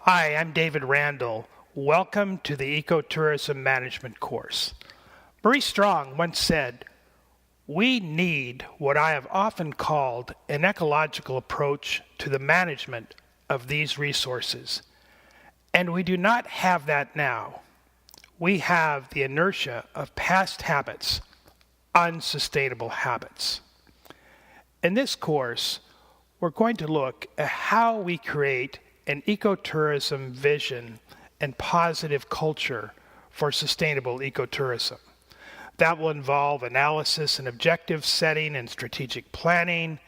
Hi, I'm David Randall. Welcome to the Ecotourism Management course. Marie Strong once said, "We need what I have often called an ecological approach to the management of these resources. And we do not have that now. We have the inertia of past habits, unsustainable habits." In this course, we're going to look at how we create an ecotourism vision and positive culture for sustainable ecotourism. That will involve analysis and objective setting and strategic planning,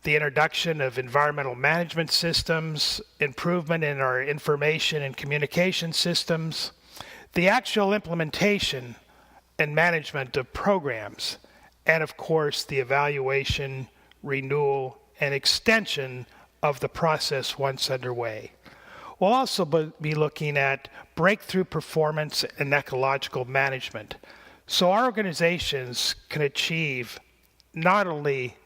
the introduction of environmental management systems, improvement in our information and communication systems, the actual implementation and management of programs, and of course the evaluation, renewal, and extension of the process once underway. We'll also be looking at breakthrough performance and ecological management, so our organizations can achieve not only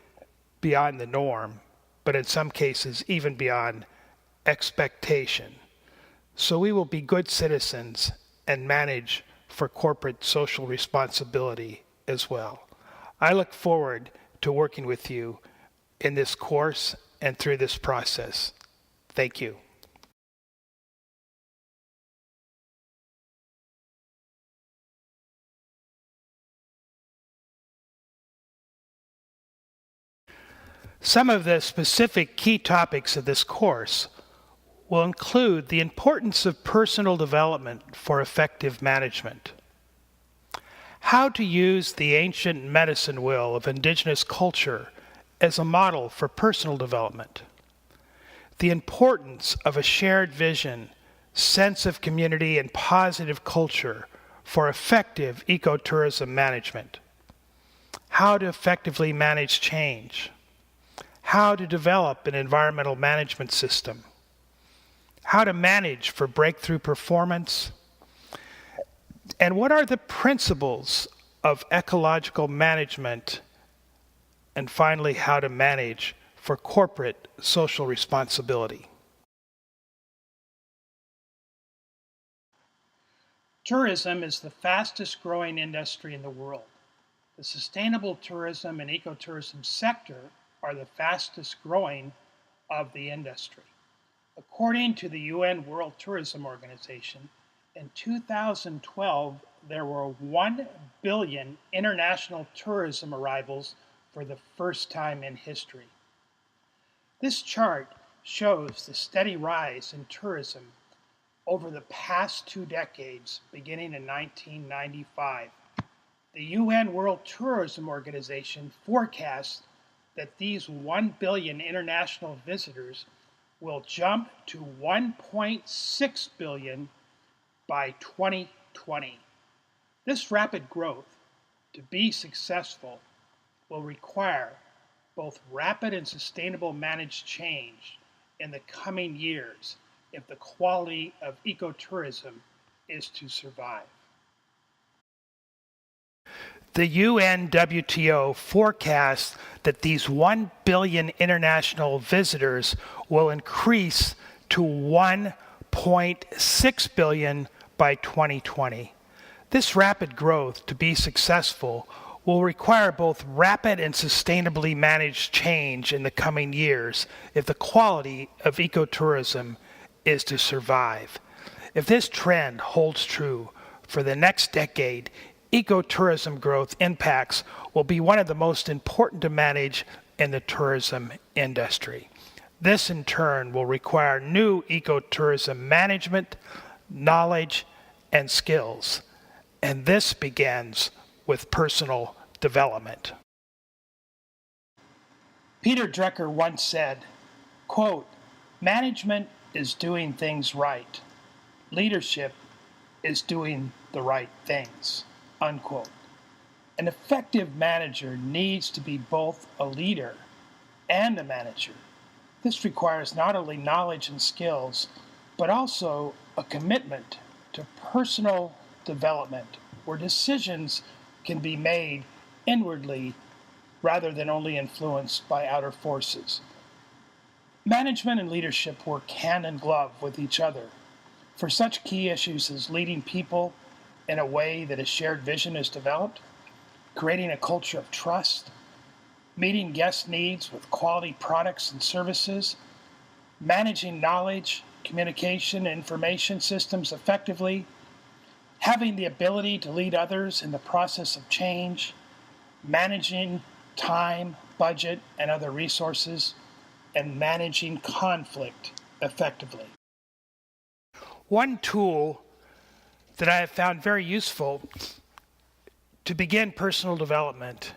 beyond the norm, but in some cases even beyond expectation. So we will be good citizens and manage for corporate social responsibility as well. I look forward to working with you in this course and through this process. Thank you. Some of the specific key topics of this course will include the importance of personal development for effective management, how to use the ancient medicine wheel of indigenous culture as a model for personal development, the importance of a shared vision, sense of community, and positive culture for effective ecotourism management, how to effectively manage change, how to develop an environmental management system, how to manage for breakthrough performance, and what are the principles of ecological management, and finally, how to manage for corporate social responsibility. Tourism is the fastest growing industry in the world. The sustainable tourism and ecotourism sector are the fastest growing of the industry. According to the UN World Tourism Organization, in 2012, there were 1 billion international tourism arrivals for the first time in history. This chart shows the steady rise in tourism over the past 2 decades, beginning in 1995. The UN World Tourism Organization forecasts that these 1 billion international visitors will jump to 1.6 billion by 2020. This rapid growth, to be successful, will require both rapid and sustainable managed change in the coming years if the quality of ecotourism is to survive. The UNWTO forecasts that these 1 billion international visitors will increase to 1.6 billion by 2020. This rapid growth, to be successful, will require both rapid and sustainably managed change in the coming years if the quality of ecotourism is to survive. If this trend holds true for the next decade, ecotourism growth impacts will be one of the most important to manage in the tourism industry. This in turn will require new ecotourism management, knowledge, and skills. And this begins with personal development. Peter Drucker once said, quote, "Management is doing things right. Leadership is doing the right things," unquote. An effective manager needs to be both a leader and a manager. This requires not only knowledge and skills, but also a commitment to personal development where decisions can be made inwardly rather than only influenced by outer forces. Management and leadership work hand in glove with each other for such key issues as leading people in a way that a shared vision is developed, creating a culture of trust, meeting guest needs with quality products and services, managing knowledge, communication, and information systems effectively, having the ability to lead others in the process of change, managing time, budget, and other resources, and managing conflict effectively. One tool that I have found very useful to begin personal development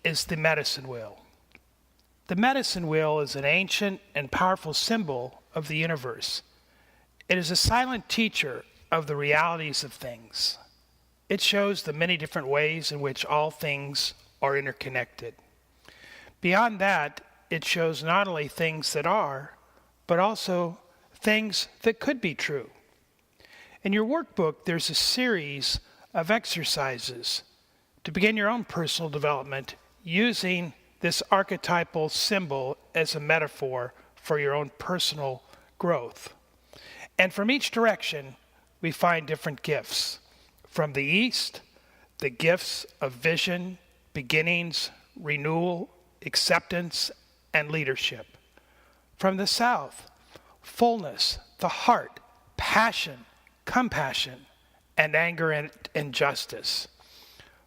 is the medicine wheel. The medicine wheel is an ancient and powerful symbol of the universe. It is a silent teacher of the realities of things. It shows the many different ways in which all things are interconnected. Beyond that, it shows not only things that are, but also things that could be true. In your workbook, there's a series of exercises to begin your own personal development using this archetypal symbol as a metaphor for your own personal growth. And from each direction, we find different gifts. From the east, the gifts of vision, beginnings, renewal, acceptance, and leadership. From the south, fullness, the heart, passion, compassion, and anger and justice.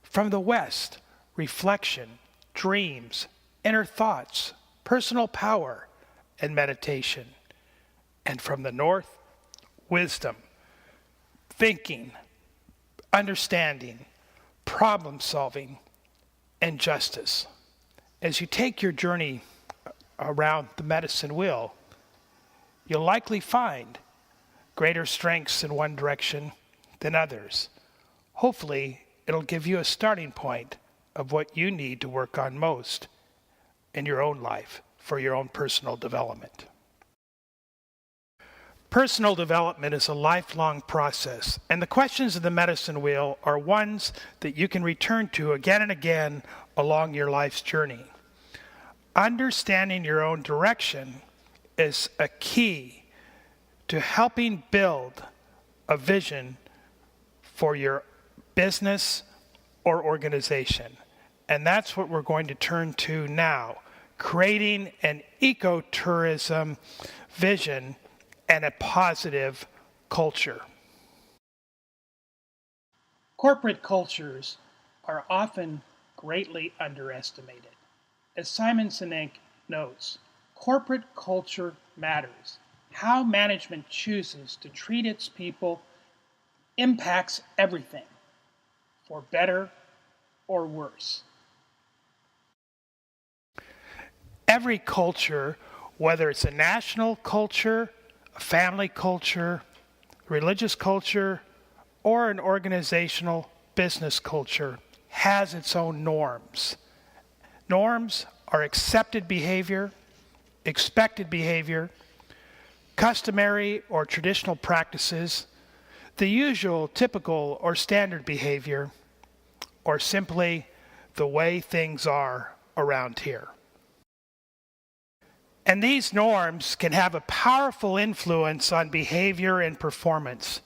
From the west, reflection, dreams, inner thoughts, personal power, and meditation. And from the north, wisdom, thinking, understanding, problem solving, and justice. As you take your journey around the medicine wheel, you'll likely find greater strengths in one direction than others. Hopefully, it'll give you a starting point of what you need to work on most in your own life for your own personal development. Personal development is a lifelong process, and the questions of the medicine wheel are ones that you can return to again and again along your life's journey. Understanding your own direction is a key to helping build a vision for your business or organization. And that's what we're going to turn to now, creating an ecotourism vision and a positive culture. Corporate cultures are often greatly underestimated. As Simon Sinek notes, corporate culture matters. How management chooses to treat its people impacts everything, for better or worse. Every culture, whether it's a national culture, a family culture, religious culture, or an organizational business culture, has its own norms. Norms are accepted behavior, expected behavior, customary or traditional practices, the usual, typical, or standard behavior, or simply the way things are around here. And these norms can have a powerful influence on behavior and performance.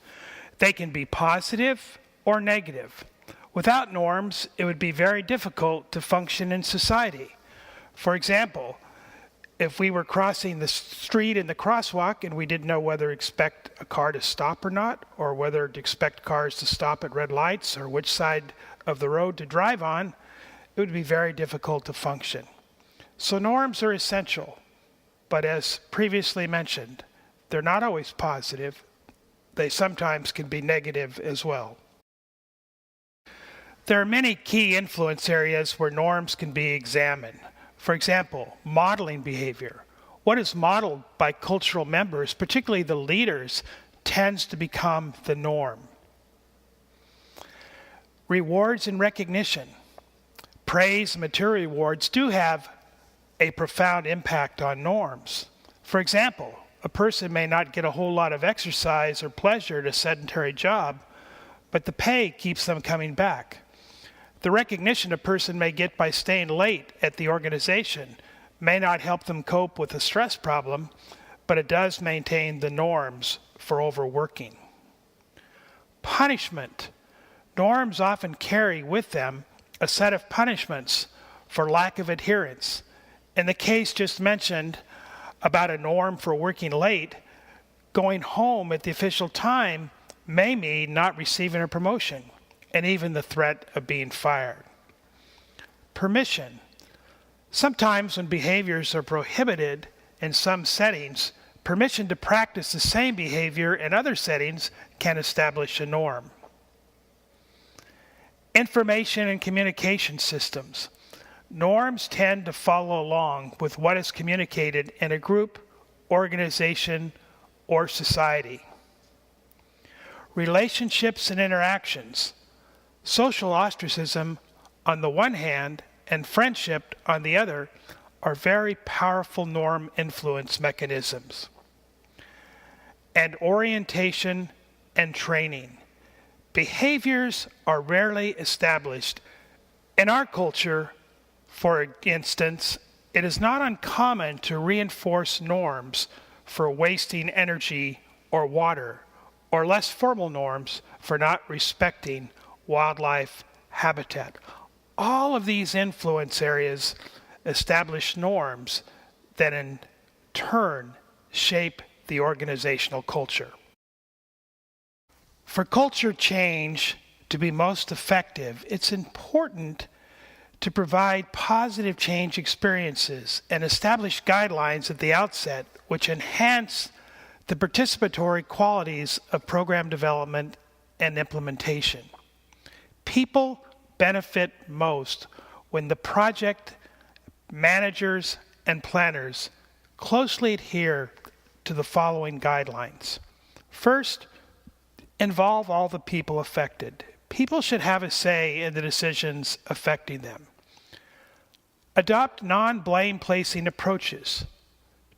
They can be positive or negative. Without norms, it would be very difficult to function in society. For example, if we were crossing the street in the crosswalk and we didn't know whether to expect a car to stop or not, or whether to expect cars to stop at red lights, or which side of the road to drive on, it would be very difficult to function. So norms are essential, but as previously mentioned, they're not always positive. They sometimes can be negative as well. There are many key influence areas where norms can be examined. For example, modeling behavior. What is modeled by cultural members, particularly the leaders, tends to become the norm. Rewards and recognition. Praise and material rewards do have a profound impact on norms. For example, a person may not get a whole lot of exercise or pleasure at a sedentary job, but the pay keeps them coming back. The recognition a person may get by staying late at the organization may not help them cope with a stress problem, but it does maintain the norms for overworking. Punishment. Norms often carry with them a set of punishments for lack of adherence. In the case just mentioned about a norm for working late, going home at the official time may mean not receiving a promotion and even the threat of being fired. Permission. Sometimes when behaviors are prohibited in some settings, permission to practice the same behavior in other settings can establish a norm. Information and communication systems. Norms tend to follow along with what is communicated in a group, organization, or society. Relationships and interactions. Social ostracism on the one hand and friendship on the other are very powerful norm influence mechanisms. And orientation and training. Behaviors are rarely established. In our culture, for instance, it is not uncommon to reinforce norms for wasting energy or water, or less formal norms for not respecting wildlife habitat. All of these influence areas establish norms that in turn shape the organizational culture. For culture change to be most effective, it's important to provide positive change experiences and establish guidelines at the outset which enhance the participatory qualities of program development and implementation. People benefit most when the project managers and planners closely adhere to the following guidelines. First, involve all the people affected. People should have a say in the decisions affecting them. Adopt non-blame placing approaches.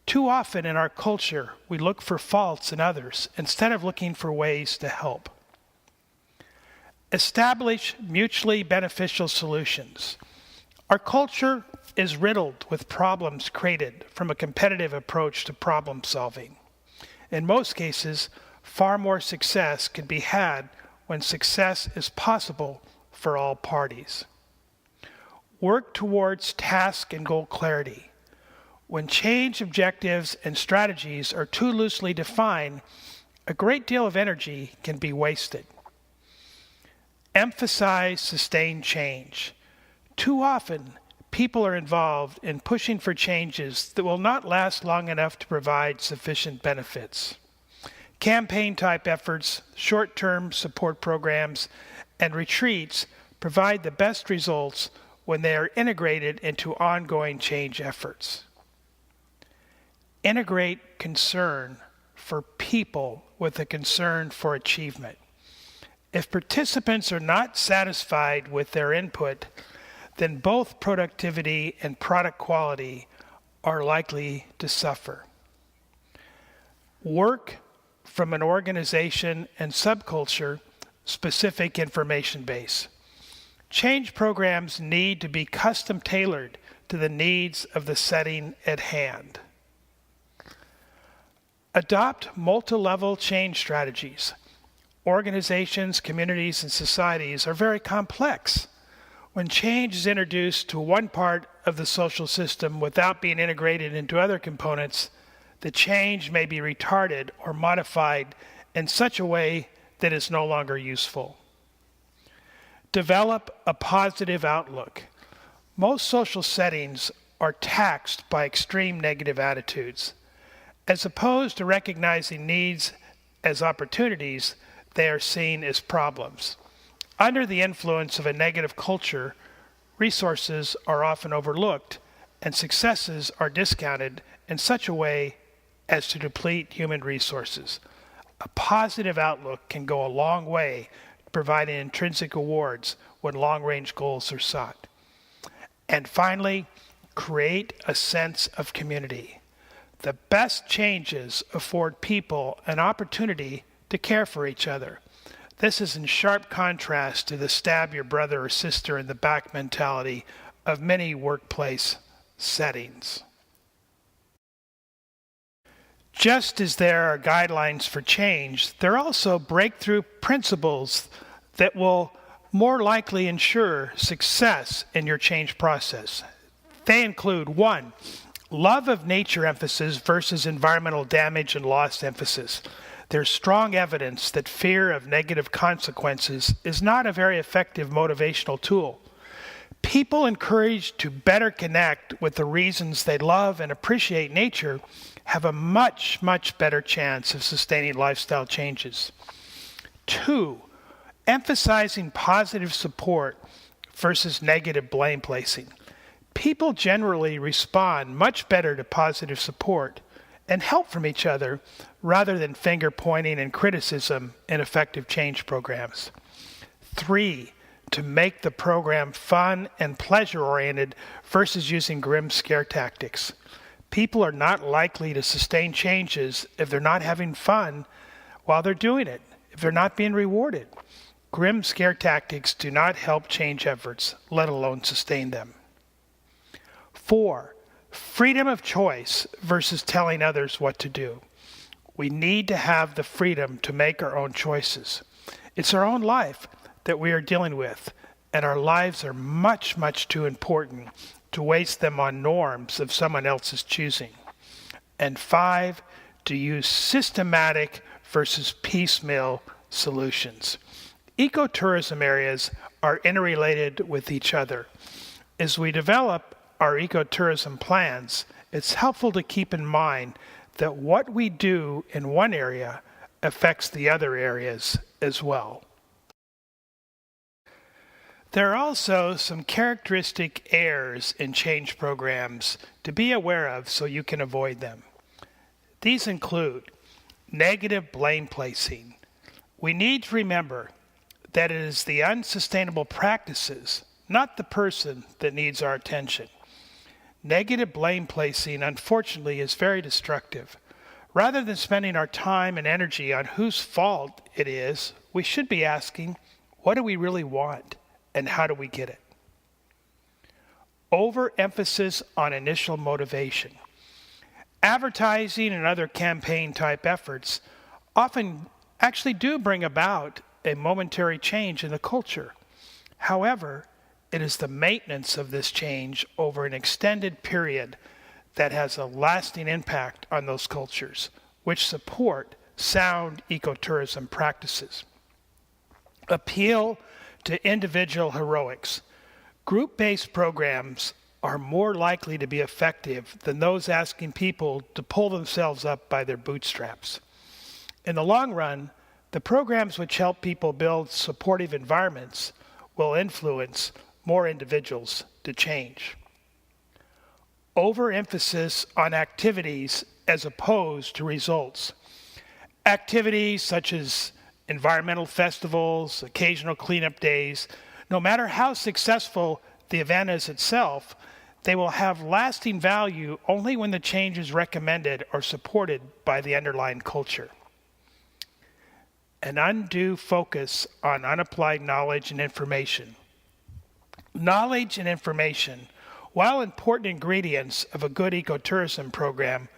Too often in our culture, we look for faults in others instead of looking for ways to help. Establish mutually beneficial solutions. Our culture is riddled with problems created from a competitive approach to problem solving. In most cases, far more success can be had when success is possible for all parties. Work towards task and goal clarity. When change objectives and strategies are too loosely defined, a great deal of energy can be wasted. Emphasize sustained change. Too often, people are involved in pushing for changes that will not last long enough to provide sufficient benefits. Campaign-type efforts, short-term support programs, and retreats provide the best results when they are integrated into ongoing change efforts. Integrate concern for people with a concern for achievement. If participants are not satisfied with their input, then both productivity and product quality are likely to suffer. Work from an organization and subculture specific information base. Change programs need to be custom tailored to the needs of the setting at hand. Adopt multi-level change strategies. Organizations, communities, and societies are very complex. When change is introduced to one part of the social system without being integrated into other components, the change may be retarded or modified in such a way that is no longer useful. Develop a positive outlook. Most social settings are taxed by extreme negative attitudes. As opposed to recognizing needs as opportunities, they are seen as problems. Under the influence of a negative culture, resources are often overlooked and successes are discounted in such a way as to deplete human resources. A positive outlook can go a long way to providing intrinsic awards when long-range goals are sought. And finally, create a sense of community. The best changes afford people an opportunity to care for each other. This is in sharp contrast to the stab your brother or sister in the back mentality of many workplace settings. Just as there are guidelines for change, there are also breakthrough principles that will more likely ensure success in your change process. They include 1, love of nature emphasis versus environmental damage and loss emphasis. There's strong evidence that fear of negative consequences is not a very effective motivational tool. People encouraged to better connect with the reasons they love and appreciate nature have a much, much better chance of sustaining lifestyle changes. 2, emphasizing positive support versus negative blame placing. People generally respond much better to positive support and help from each other rather than finger pointing and criticism in effective change programs. 3, to make the program fun and pleasure-oriented versus using grim scare tactics. People are not likely to sustain changes if they're not having fun while they're doing it, if they're not being rewarded. Grim scare tactics do not help change efforts, let alone sustain them. 4, freedom of choice versus telling others what to do. We need to have the freedom to make our own choices. It's our own life that we are dealing with, and our lives are much, much too important to waste them on norms of someone else's choosing. And 5, to use systematic versus piecemeal solutions. Ecotourism areas are interrelated with each other. As we develop our ecotourism plans, it's helpful to keep in mind that what we do in one area affects the other areas as well. There are also some characteristic errors in change programs to be aware of so you can avoid them. These include negative blame placing. We need to remember that it is the unsustainable practices, not the person, that needs our attention. Negative blame placing, unfortunately, is very destructive. Rather than spending our time and energy on whose fault it is, we should be asking, what do we really want and how do we get it? Overemphasis on initial motivation. Advertising and other campaign-type efforts often actually do bring about a momentary change in the culture. However, it is the maintenance of this change over an extended period that has a lasting impact on those cultures, which support sound ecotourism practices. Appeal to individual heroics. Group-based programs are more likely to be effective than those asking people to pull themselves up by their bootstraps. In the long run, the programs which help people build supportive environments will influence more individuals to change. Overemphasis on activities as opposed to results. Activities such as environmental festivals, occasional cleanup days, no matter how successful the event is itself, they will have lasting value only when the change is recommended or supported by the underlying culture. An undue focus on unapplied knowledge and information. Knowledge and information, while important ingredients of a good ecotourism program,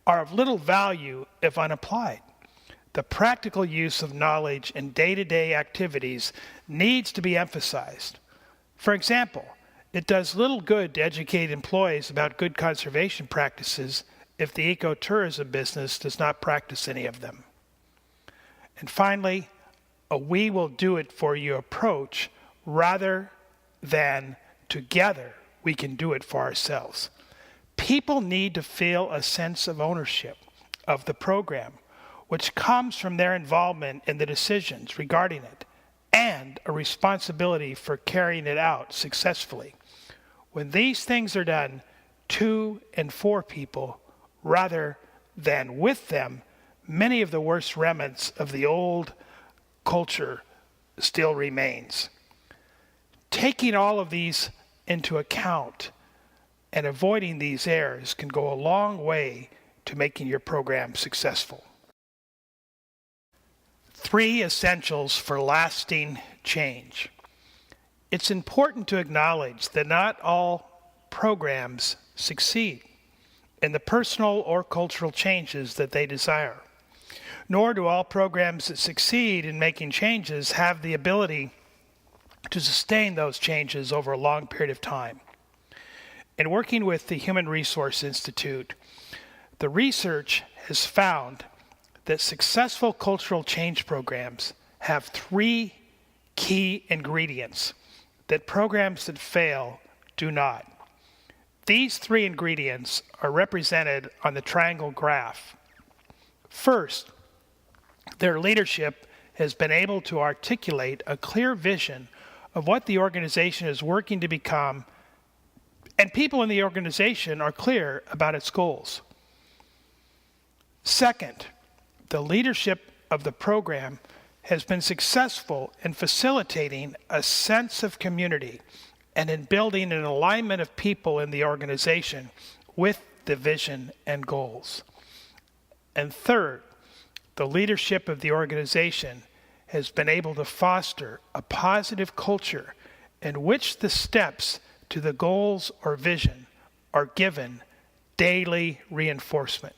are of little value if unapplied. The practical use of knowledge in day-to-day activities needs to be emphasized. For example, it does little good to educate employees about good conservation practices if the ecotourism business does not practice any of them. And finally, a we will do it for you approach rather than together we can do it for ourselves. People need to feel a sense of ownership of the program, which comes from their involvement in the decisions regarding it, and a responsibility for carrying it out successfully. When these things are done to and for people rather than with them, many of the worst remnants of the old culture still remains. Taking all of these into account and avoiding these errors can go a long way to making your program successful. 3 essentials for lasting change. It's important to acknowledge that not all programs succeed. in the personal or cultural changes that they desire. Nor do all programs that succeed in making changes have the ability to sustain those changes over a long period of time. In working with the Human Resource Institute, the research has found that successful cultural change programs have 3 key ingredients that programs that fail do not. These 3 ingredients are represented on the triangle graph. First, their leadership has been able to articulate a clear vision of what the organization is working to become, and people in the organization are clear about its goals. Second, the leadership of the program has been successful in facilitating a sense of community and in building an alignment of people in the organization with the vision and goals. And third, the leadership of the organization has been able to foster a positive culture in which the steps to the goals or vision are given daily reinforcement.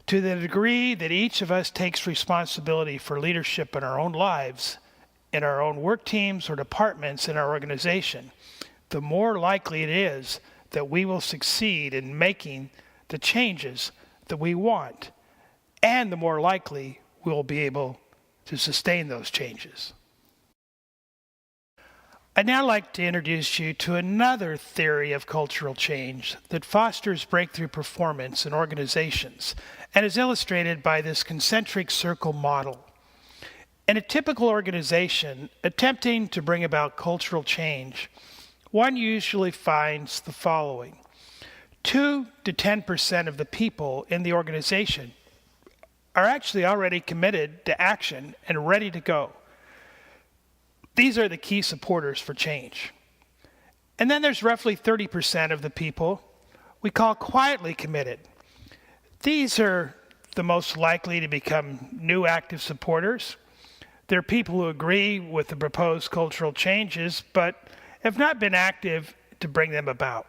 To the degree that each of us takes responsibility for leadership in our own lives, in our own work teams or departments in our organization, the more likely it is that we will succeed in making the changes that we want, and the more likely we'll be able to sustain those changes. I'd now like to introduce you to another theory of cultural change that fosters breakthrough performance in organizations and is illustrated by this concentric circle model. In a typical organization attempting to bring about cultural change, one usually finds the following. 2 to 10% of the people in the organization are actually already committed to action and ready to go. These are the key supporters for change. And then there's roughly 30% of the people we call quietly committed. These are the most likely to become new active supporters. They're people who agree with the proposed cultural changes, but have not been active to bring them about.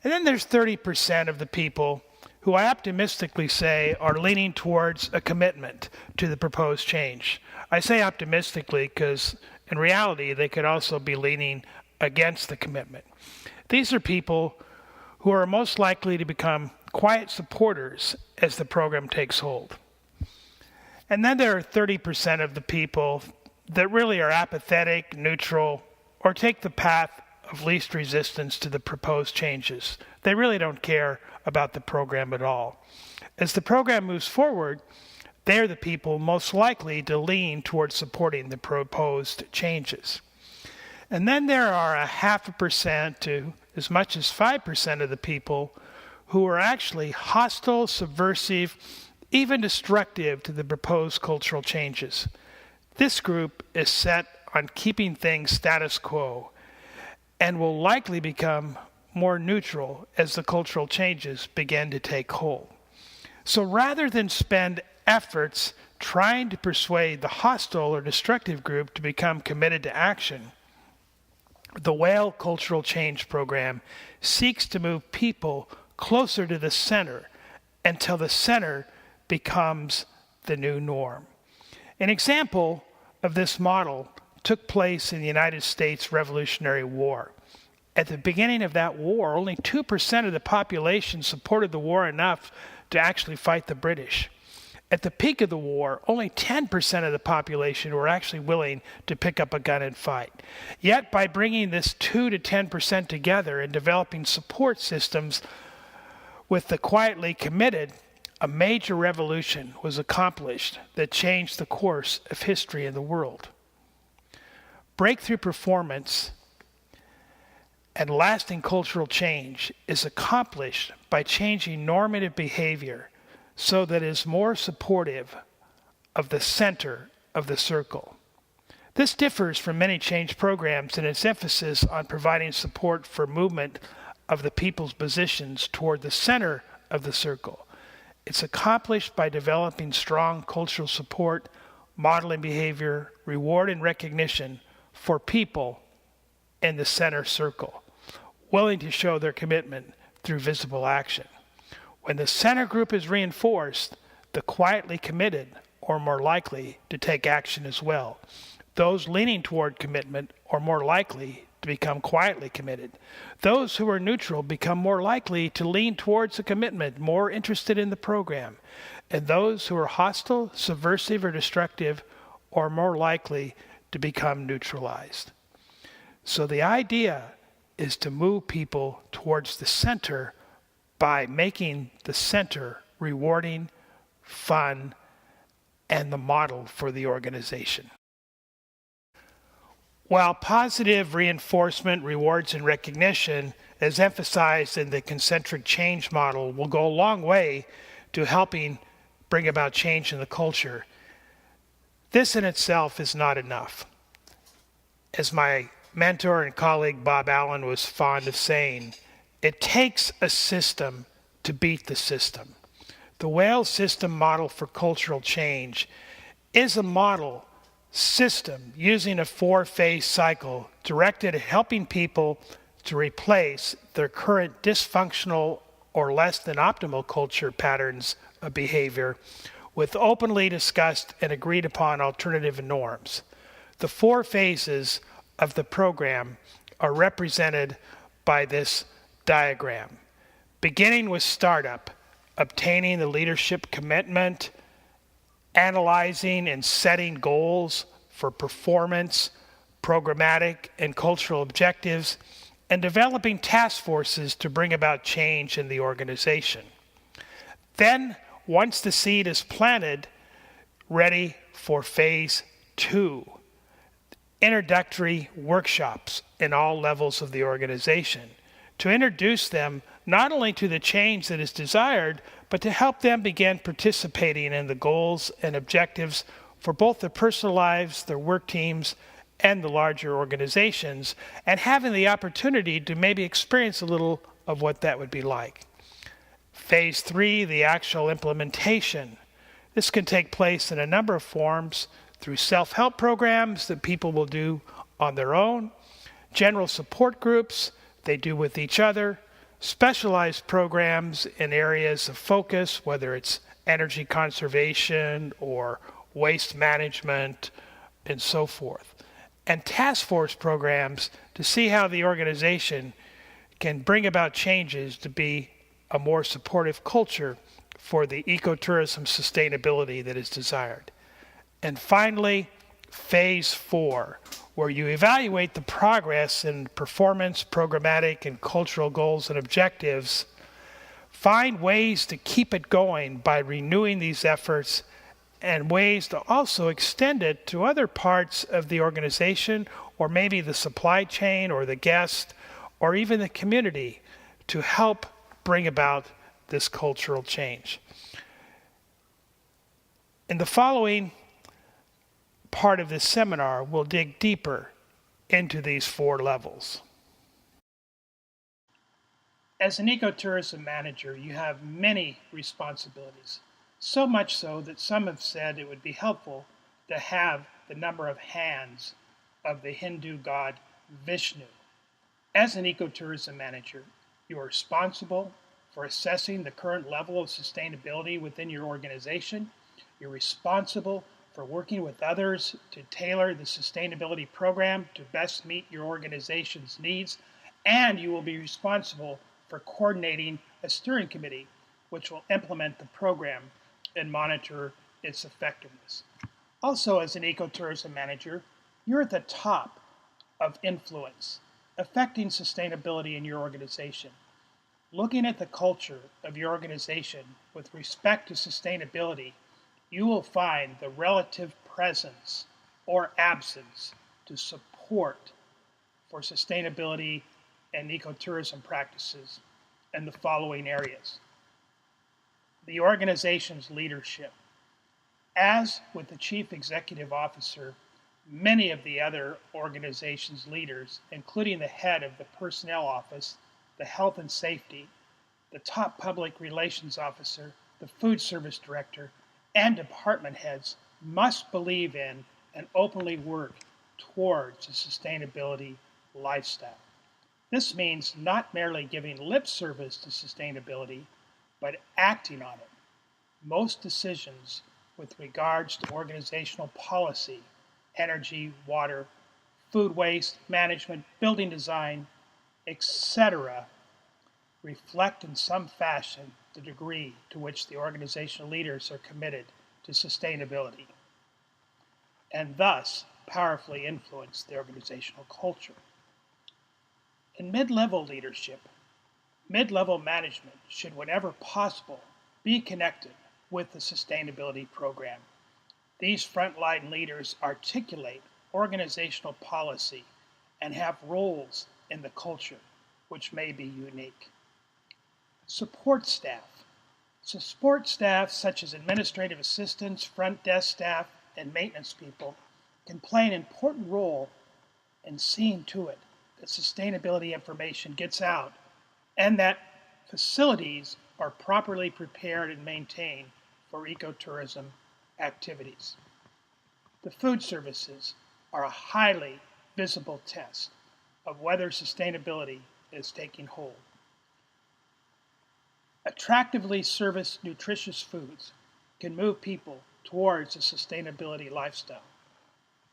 And then there's 30% of the people who I optimistically say are leaning towards a commitment to the proposed change. I say optimistically because in reality they could also be leaning against the commitment. These are people who are most likely to become quiet supporters as the program takes hold. And then there are 30% of the people that really are apathetic, neutral, or take the path of least resistance to the proposed changes. They really don't care about the program at all. As the program moves forward, they're the people most likely to lean towards supporting the proposed changes. And then there are 0.5% to as much as 5% of the people who are actually hostile, subversive, even destructive to the proposed cultural changes. This group is set on keeping things status quo and will likely become more neutral as the cultural changes begin to take hold. So rather than spend efforts trying to persuade the hostile or destructive group to become committed to action, the Whale Cultural Change Program seeks to move people closer to the center until the center becomes the new norm. An example of this model took place in the United States Revolutionary War. At the beginning of that war, only 2% of the population supported the war enough to actually fight the British. At the peak of the war, only 10% of the population were actually willing to pick up a gun and fight. Yet by bringing this 2 to 10% together and developing support systems with the quietly committed, a major revolution was accomplished that changed the course of history in the world. Breakthrough performance and lasting cultural change is accomplished by changing normative behavior so that it is more supportive of the center of the circle. This differs from many change programs in its emphasis on providing support for movement of the people's positions toward the center of the circle. It's accomplished by developing strong cultural support, modeling behavior, reward and recognition for people in the center circle, willing to show their commitment through visible action. When the center group is reinforced, the quietly committed are more likely to take action as well. Those leaning toward commitment are more likely to become quietly committed. Those who are neutral become more likely to lean towards a commitment, more interested in the program. And those who are hostile, subversive, or destructive are more likely to become neutralized. So the idea is to move people towards the center by making the center rewarding, fun, and the model for the organization. While positive reinforcement, rewards, and recognition, as emphasized in the concentric change model, will go a long way to helping bring about change in the culture, this in itself is not enough. As my mentor and colleague Bob Allen was fond of saying, it takes a system to beat the system. The Wales system model for cultural change is a model system using a 4-phase cycle directed at helping people to replace their current dysfunctional or less than optimal culture patterns of behavior with openly discussed and agreed upon alternative norms. The 4 phases of the program are represented by this diagram, beginning with startup, obtaining the leadership commitment, analyzing and setting goals for performance, programmatic and cultural objectives, and developing task forces to bring about change in the organization. Then, once the seed is planted, ready for phase 2, introductory workshops in all levels of the organization to introduce them not only to the change that is desired, but to help them begin participating in the goals and objectives for both their personal lives, their work teams, and the larger organizations, and having the opportunity to maybe experience a little of what that would be like. Phase 3, the actual implementation. This can take place in a number of forms through self-help programs that people will do on their own, general support groups they do with each other, specialized programs in areas of focus, whether it's energy conservation or waste management and so forth, and task force programs to see how the organization can bring about changes to be a more supportive culture for the ecotourism sustainability that is desired. And finally, phase 4, where you evaluate the progress in performance, programmatic, and cultural goals and objectives, find ways to keep it going by renewing these efforts and ways to also extend it to other parts of the organization or maybe the supply chain or the guest or even the community to help bring about this cultural change. In the following part of this seminar, we'll dig deeper into these 4 levels. As an ecotourism manager, you have many responsibilities, so much so that some have said it would be helpful to have the number of hands of the Hindu god Vishnu. As an ecotourism manager, you are responsible for assessing the current level of sustainability within your organization. You're responsible for working with others to tailor the sustainability program to best meet your organization's needs, and you will be responsible for coordinating a steering committee which will implement the program and monitor its effectiveness. Also, as an ecotourism manager, you're at the top of influence, affecting sustainability in your organization. Looking at the culture of your organization with respect to sustainability, you will find the relative presence or absence to support for sustainability and ecotourism practices in the following areas. The organization's leadership. As with the chief executive officer, many of the other organization's leaders, including the head of the personnel office, the health and safety, the top public relations officer, the food service director, and department heads, must believe in and openly work towards a sustainability lifestyle. This means not merely giving lip service to sustainability, but acting on it. Most decisions with regards to organizational policy, energy, water, food waste management, building design, etc., reflect in some fashion the degree to which the organizational leaders are committed to sustainability, and thus powerfully influence the organizational culture. In mid-level leadership, mid-level management should, whenever possible, be connected with the sustainability program. These frontline leaders articulate organizational policy and have roles in the culture which may be unique. Support staff. Support staff such as administrative assistants, front desk staff, and maintenance people can play an important role in seeing to it that sustainability information gets out and that facilities are properly prepared and maintained for ecotourism activities. The food services are a highly visible test of whether sustainability is taking hold. Attractively serviced, nutritious foods can move people towards a sustainability lifestyle.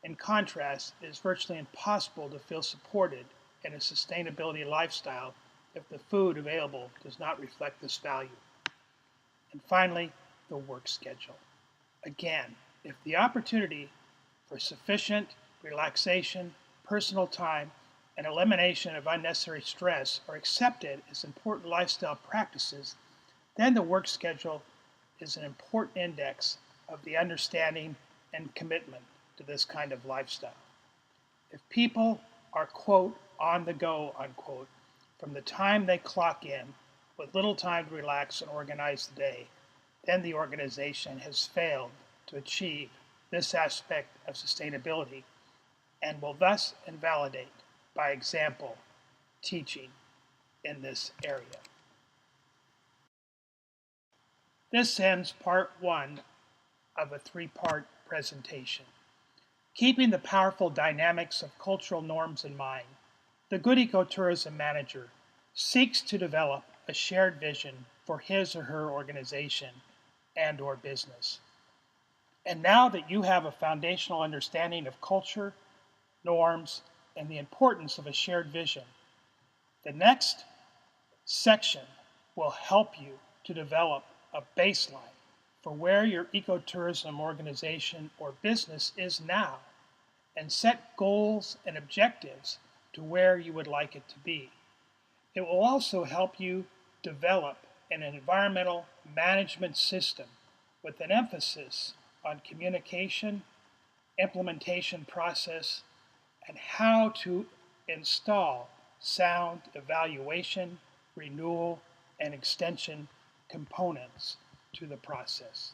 In contrast, it is virtually impossible to feel supported in a sustainability lifestyle if the food available does not reflect this value. And finally, the work schedule. Again, if the opportunity for sufficient relaxation, personal time, and elimination of unnecessary stress are accepted as important lifestyle practices, then the work schedule is an important index of the understanding and commitment to this kind of lifestyle. If people are, quote, on the go, unquote, from the time they clock in with little time to relax and organize the day, then the organization has failed to achieve this aspect of sustainability and will thus invalidate, by example, teaching in this area. This ends part one of a three-part presentation. Keeping the powerful dynamics of cultural norms in mind, the good ecotourism manager seeks to develop a shared vision for his or her organization and/or business. And now that you have a foundational understanding of culture, norms, and the importance of a shared vision, the next section will help you to develop a baseline for where your ecotourism organization or business is now and set goals and objectives to where you would like it to be. It will also help you develop an environmental management system with an emphasis on communication, implementation process, and how to install sound evaluation, renewal, and extension components to the process.